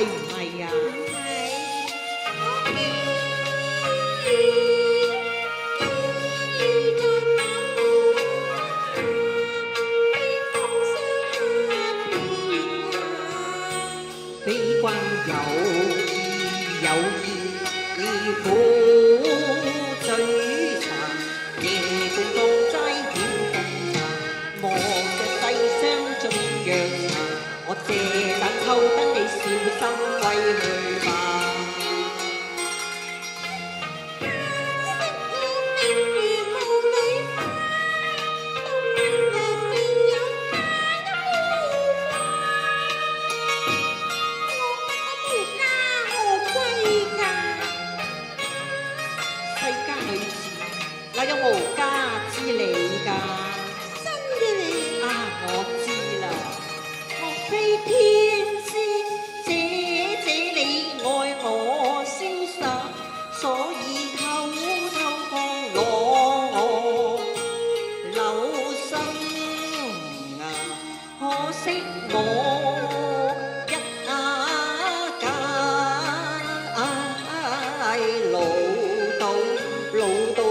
係唔係啊？非君有意有意苦追尋，夜半當齋點紅茶，望着世上盡若塵。我借膽偷燈，你小心歸去吧。我有無家之理㗎，真嘅你啊！我知啦，莫非天仙姐你愛我瀟灑，所以偷偷放我留心啊！可惜我一介老到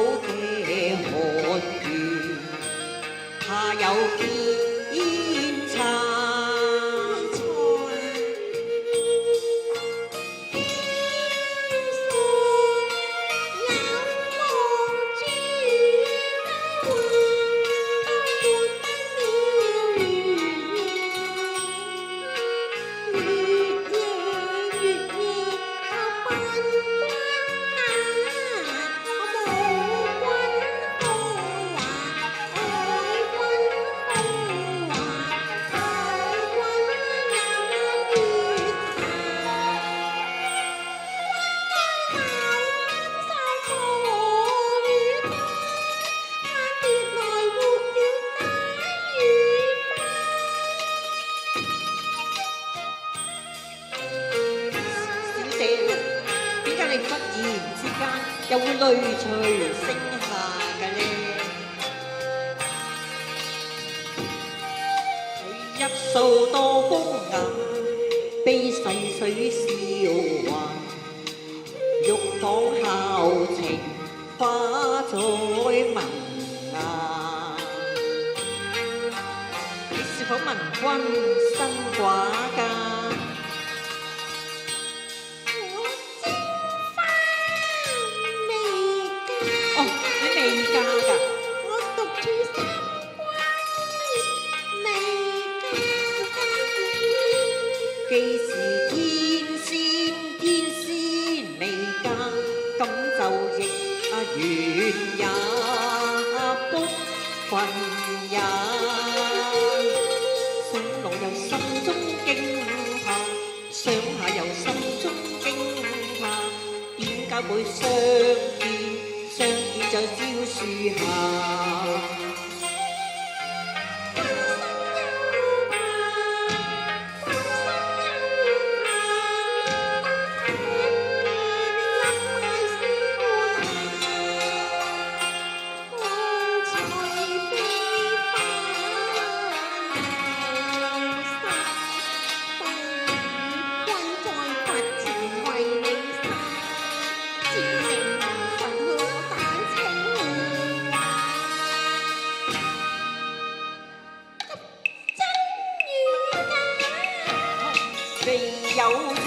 怕有偏差，你忽然之間又會淚隨星下嘅呢？一掃多風暗，悲逝水笑還，欲訪校情花在文啊！你是否聞君新寡家？既是天仙未嫁，咁就亦緣也不分也。想落又心中驚怕，想下又心中驚怕，點解會相見在蕉樹下？未有參